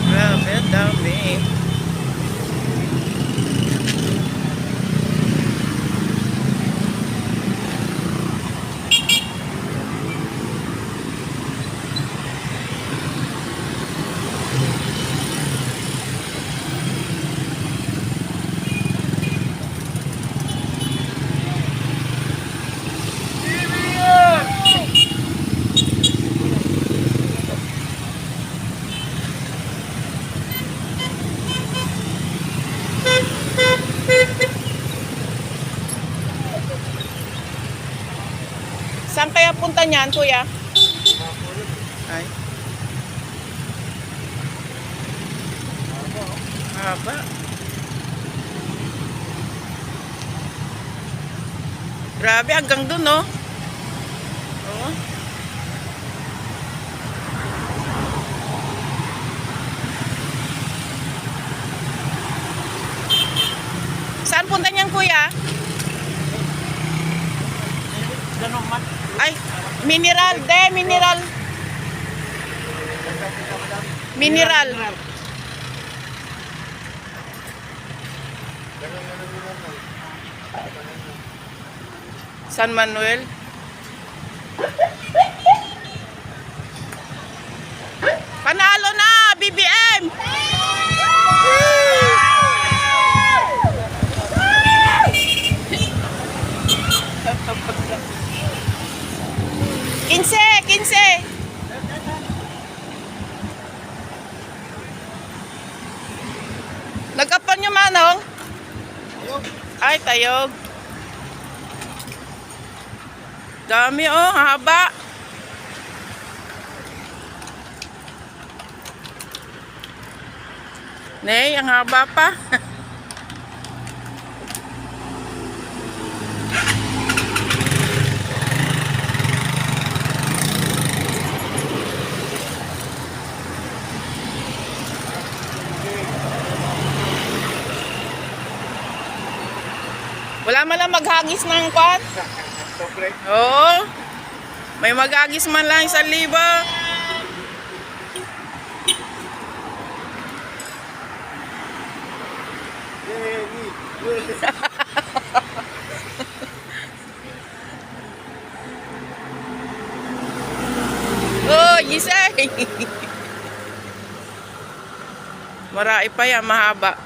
Grabe, dami. Saan kaya punta niyan, kuya? Ay. Haba. Grabe, hanggang dun, no? Oo. Saan punta niyan, kuya? Ay, mineral, mineral. Mineral. San Manuel. Panalo na, BBM. Kinse. Nagkapan nyo manong? Ay, tayog. Dami, oh, haba. Nay, ang haba pa. Wala man lang maghagis ng kwan. Oo. May maghagis man lang 1,000. Oh, Gisay. Marai pa yan, mahaba.